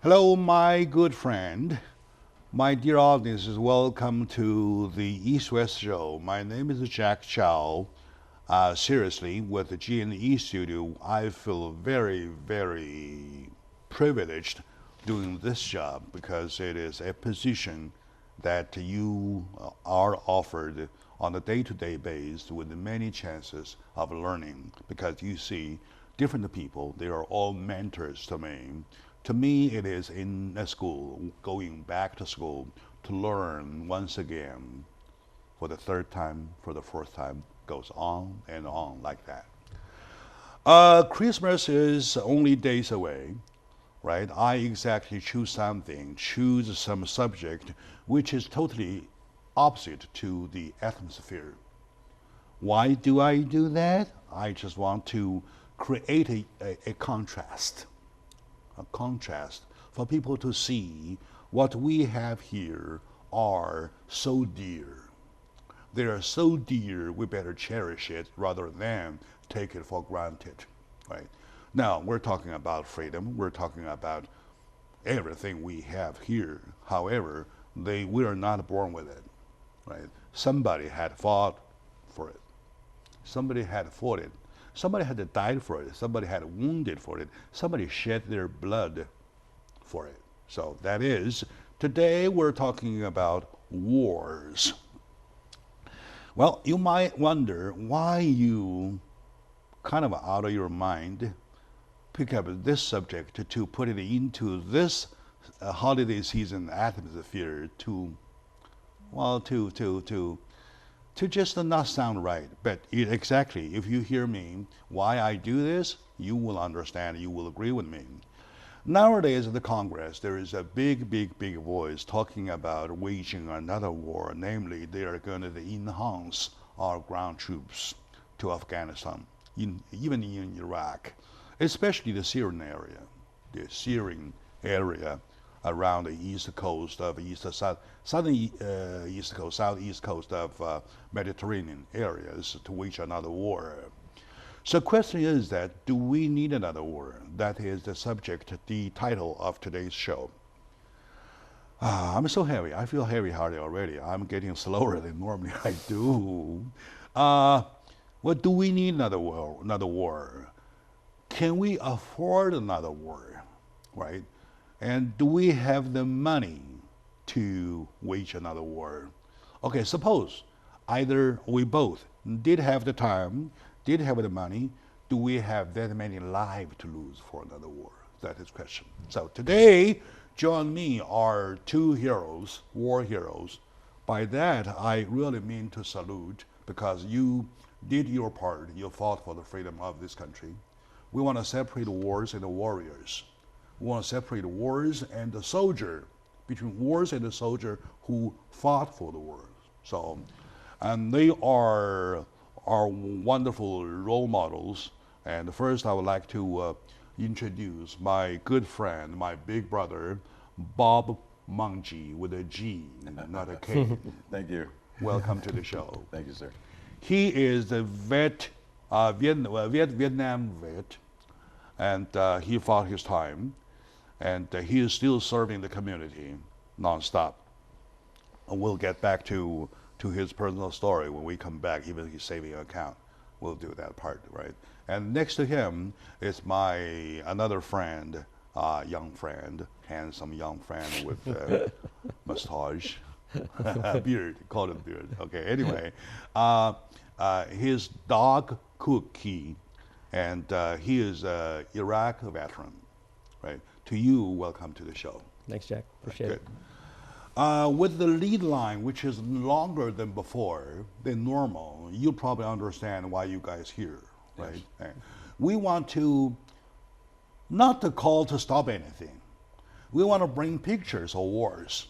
Hello, my good friend. My dear audience, welcome to the East West Show. My name is Jack Chow. Seriously, with the G&E Studio, I feel very, very privileged doing this job because it is a position that you are offered on a day-to-day basis with many chances of learning because you see different people, they are all mentors to me. To me, it is in a school, going back to school to learn once again for the third time, for the fourth time, goes on and on like that. Christmas is only days away, right? I exactly choose something, choose some subject which is totally opposite to the atmosphere. Why do I do that? I just want to create a contrast for people to see what we have here are so dear. They are so dear, we better cherish it rather than take it for granted, right? Now, we're talking about freedom. We're talking about everything we have here. However, we are not born with it, right? Somebody had fought for it. Somebody had fought it. Somebody had died for it. Somebody had wounded for it. Somebody shed their blood for it. So that is, today we're talking about wars. Well, you might wonder why you kind of out of your mind pick up this subject to put it into this holiday season atmosphere to, well, to just not sound right. But exactly, if you hear me, why I do this, you will understand, you will agree with me. Nowadays in the Congress, there is a big voice talking about waging another war, namely they are going to enhance our ground troops to Afghanistan, even in Iraq, especially the Syrian area around the east coast of southern east coast, southeast coast of Mediterranean areas to wage another war. So the question is that, do we need another war? That is the subject, the title of today's show. I'm so heavy. I feel heavy-hearted already. I'm getting slower than normally I do. What do we need another war? Another war? Can we afford another war? Right? And do we have the money to wage another war? Okay, suppose either we both did have the time, did have the money, do we have that many lives to lose for another war? That is the question. So today, join me are two heroes, war heroes. By that, I really mean to salute because you did your part. You fought for the freedom of this country. We want to separate the wars and the warriors. We want to separate the wars and the soldier, between wars and the soldier who fought for the wars. So, and they are wonderful role models. And first, I would like to introduce my good friend, my big brother, Bob Mungji, with a G, not a K. Thank you. Welcome to the show. Thank you, sir. He is the Vietnam vet, and he fought his time, and he is still serving the community nonstop. And we'll get back to his personal story when we come back, even his saving account. We'll do that part, right? And next to him is my another friend, young friend, handsome young friend with mustache, beard, call it beard. Okay, anyway, his dog Cookie, and he is an Iraq veteran, right? To you, welcome to the show. Thanks, Jack. Appreciate it. With the lead line, which is longer than before, than normal, you probably understand why you guys here, right? Yes. We want to, not to call to stop anything. We want to bring pictures of wars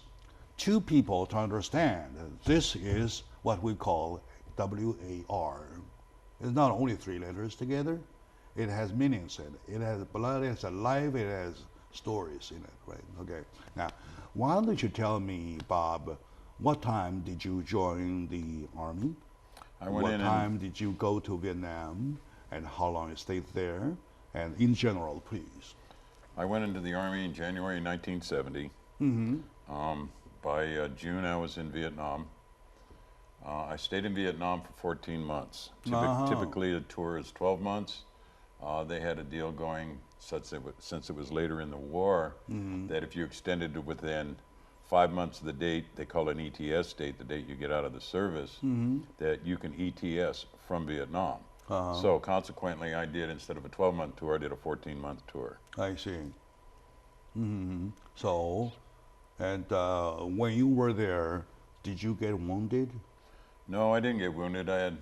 to people to understand that this is what we call WAR. It's not only three letters together. It has meanings in it. It has blood, it has a life, it has stories in it, right? Okay. Now, why don't you tell me, Bob, what time did you join the Army? What time did you go to Vietnam? And how long you stayed there? And in general, please. I went into the Army in January 1970. By June, I was in Vietnam. I stayed in Vietnam for 14 months. Typically, a tour is 12 months. They had a deal going since it was later in the war that if you extended to within 5 months of the date, they call it an ETS date, the date you get out of the service, that you can ETS from Vietnam. So consequently, I did, instead of a 12-month tour, I did a 14-month tour. I see. So, and when you were there, did you get wounded? No, I didn't get wounded. I had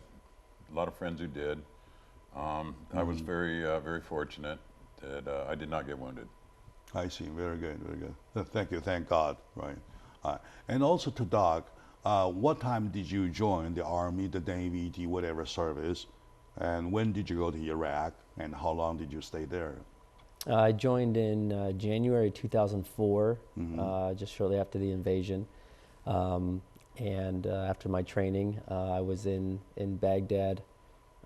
a lot of friends who did. I was very fortunate that I did not get wounded. I see. Very good. Very good. Thank you. Thank God. Right. And also to Doc, what time did you join the Army, the Navy, the whatever service, and when did you go to Iraq, and how long did you stay there? I joined in January 2004, just shortly after the invasion. And after my training, I was in Baghdad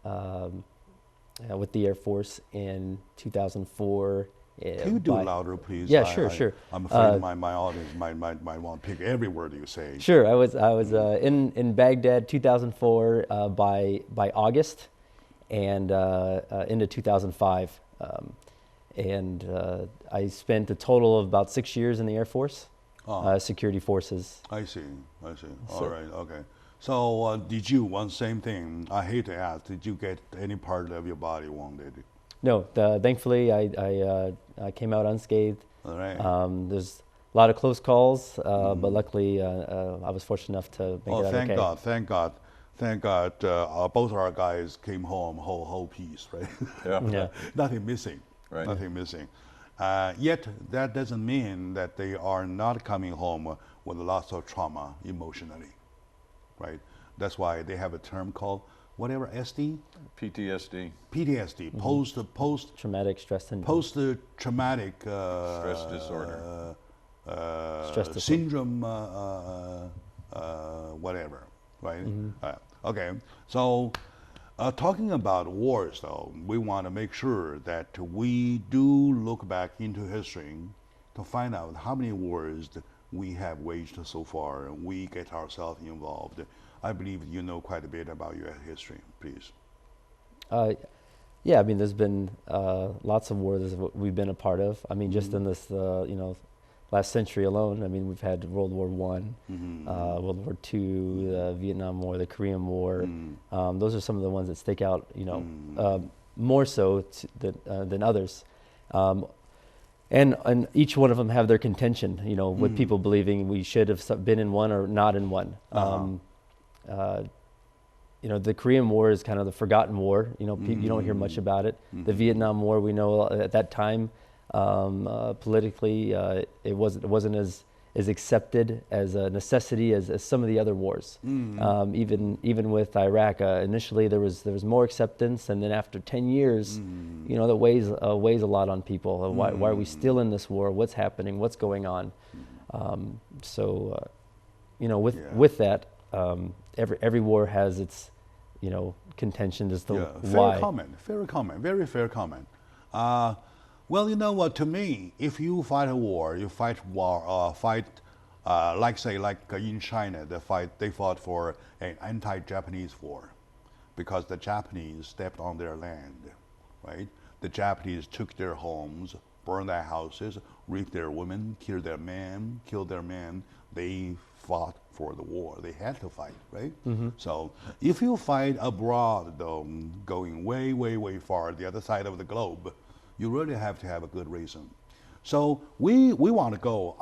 with the Air Force in 2004. Can you do louder, please? Yeah, sure. I'm afraid my audience might want to pick every word you say. Sure, I was in Baghdad 2004 by August, and into 2005, and I spent a total of about 6 years in the Air Force, security forces. I see. All right, okay. So did you, one same thing, I hate to ask, did you get any part of your body wounded? No, thankfully I came out unscathed. All right. There's a lot of close calls, but luckily I was fortunate enough to make it out thank okay. God, thank God. Thank God, both our guys came home whole piece, right? Yeah. Nothing missing, Right. Nothing missing. Yet that doesn't mean that they are not coming home with lots of trauma emotionally, right? That's why they have a term called whatever SD, PTSD. PTSD, post Traumatic stress syndrome. Post-traumatic Stress disorder. Stress disorder. Syndrome, whatever, right? Okay, so talking about wars, though, we want to make sure that we do look back into history to find out how many wars that we have waged so far, and we get ourselves involved. I believe you know quite a bit about your history, please. Yeah, I mean, there's been lots of wars that we've been a part of. I mean, just in this, last century alone, I mean, we've had World War I, World War II, the Vietnam War, the Korean War. Those are some of the ones that stick out, more so than others. And each one of them have their contention, with people believing we should have been in one or not in one. The Korean War is kind of the forgotten war. You don't hear much about it. The Vietnam War, we know at that time, politically, it wasn't as accepted as a necessity as some of the other wars. Even with Iraq, initially there was more acceptance, and then after 10 years, that weighs a lot on people. Why are we still in this war? What's happening? What's going on? With that, every war has its contention as to why. Fair comment, very fair comment. Well, you know what? To me, if you fight a war, you fight like in China, they fought for an anti-Japanese war, because the Japanese stepped on their land, right? The Japanese took their homes, burned their houses, raped their women, killed their men. They fought for the war. They had to fight, right? So if you fight abroad, though, going way, way, way far, the other side of the globe, you really have to have a good reason. So we want to go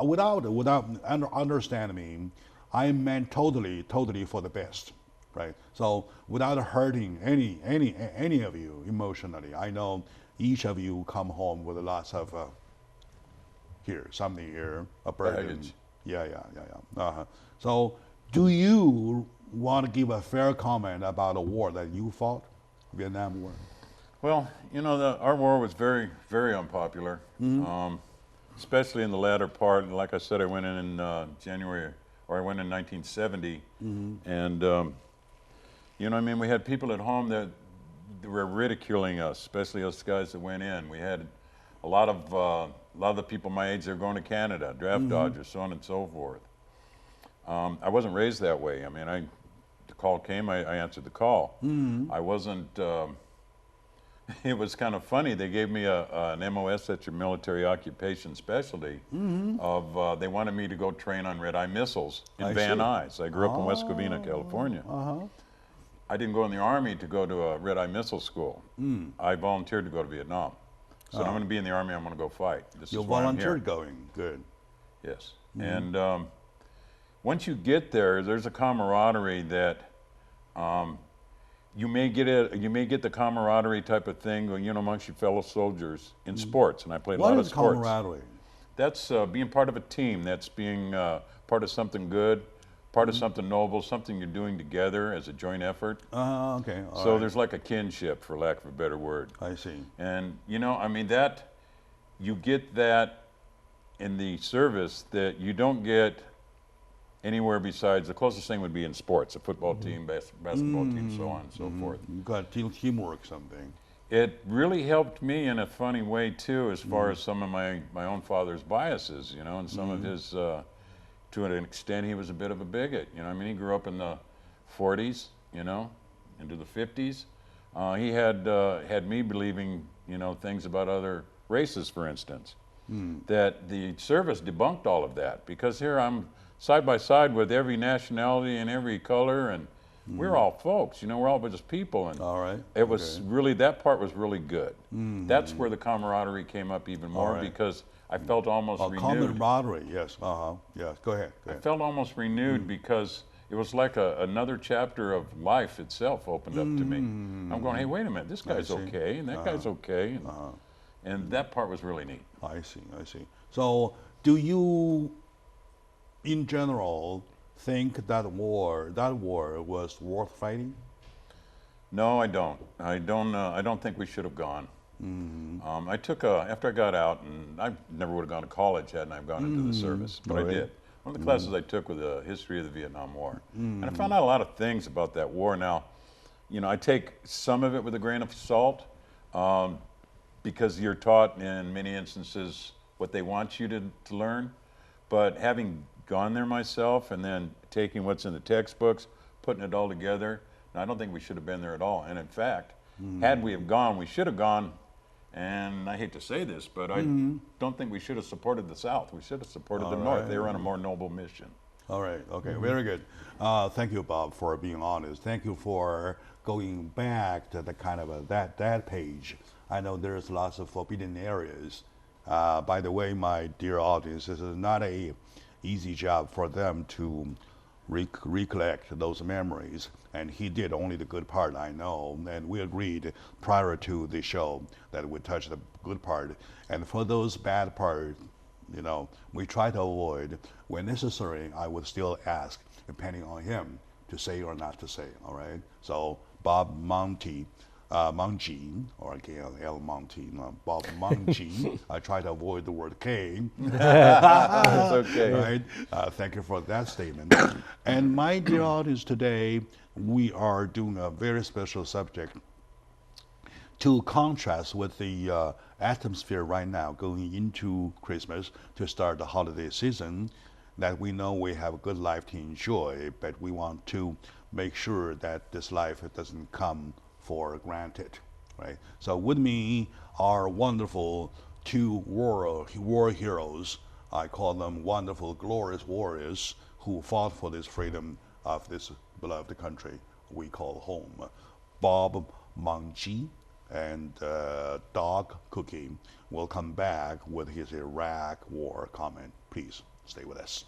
understand me. I meant totally for the best, right? So without hurting any of you emotionally. I know each of you come home with lots of something here, a burden. Baggage. Yeah. So do you want to give a fair comment about a war that you fought, Vietnam War? Well, our war was very, very unpopular, especially in the latter part. And like I said, I went in January, or I went in 1970, and we had people at home that were ridiculing us, especially us guys that went in. We had a lot of lot of the people my age, they're going to Canada, draft dodgers, so on and so forth. I wasn't raised that way. I mean, the call came, I answered the call. I wasn't, it was kind of funny. They gave me an MOS, that's your military occupation specialty, of they wanted me to go train on red-eye missiles in Van Nuys. I grew up in West Covina, California. I didn't go in the Army to go to a red-eye missile school. I volunteered to go to Vietnam. So I'm going to be in the Army, I'm going to go fight. You volunteered going, good. Yes, and once you get there, there's a camaraderie that you may get the camaraderie type of thing, you know, amongst your fellow soldiers in sports, and I played a lot of sports. What is camaraderie? That's being part of a team. That's being part of something good, part of something noble, something you're doing together as a joint effort. Okay. So there's like a kinship, for lack of a better word. I see. And you know, I mean, that you get that in the service that you don't get anywhere besides. The closest thing would be in sports, a football team, basketball team, so on and so forth. You got teamwork, something. It really helped me in a funny way too, as far as some of my own father's biases, you know, and some of his, to an extent, he was a bit of a bigot. You know, I mean, he grew up in the 40s, you know, into the 50s. He had me believing, you know, things about other races, for instance, that the service debunked all of that, because here I'm side by side with every nationality and every color, and we're all folks, you know, we're all just people. And all right. It was really, that part was really good. That's where the camaraderie came up even more, because I felt almost renewed. Camaraderie, yes. Yes, go ahead. I felt almost renewed because it was like another chapter of life itself opened up to me. I'm going, hey, wait a minute, this guy's okay, and that guy's okay. And that part was really neat. I see. So do you, in general, think that war was worth fighting? No, I don't. I don't think we should have gone. I took after I got out, and I never would have gone to college hadn't I gone into the service, but I did. One of the classes I took was the history of the Vietnam War, and I found out a lot of things about that war. Now, you know, I take some of it with a grain of salt, because you're taught in many instances what they want you to learn, but having gone there myself and then taking what's in the textbooks, putting it all together, I don't think we should have been there at all. And in fact, had we have gone, we should have gone, and I hate to say this, but I don't think we should have supported the South. We should have supported the North. They were on a more noble mission. All right, okay, very good. Thank you, Bob, for being honest. Thank you for going back to the kind of that page. I know there's lots of forbidden areas. By the way, my dear audience, this is not a easy job for them to recollect those memories, and he did only the good part, I know, and we agreed prior to the show that we touch the good part, and for those bad parts, you know, we try to avoid. When necessary, I would still ask, depending on him, to say or not to say, all right? So Bob Monty, Mangji, or again, L. Monty, Bob Mangji. I try to avoid the word K. That's okay. Right? Thank you for that statement. And my dear audience, today we are doing a very special subject to contrast with the atmosphere right now going into Christmas to start the holiday season, that we know we have a good life to enjoy, but we want to make sure that this life doesn't come for granted, right? So with me are wonderful two war heroes. I call them wonderful, glorious warriors who fought for this freedom of this beloved country we call home. Bob Mangji and Dog Cookie will come back with his Iraq war comment. Please stay with us.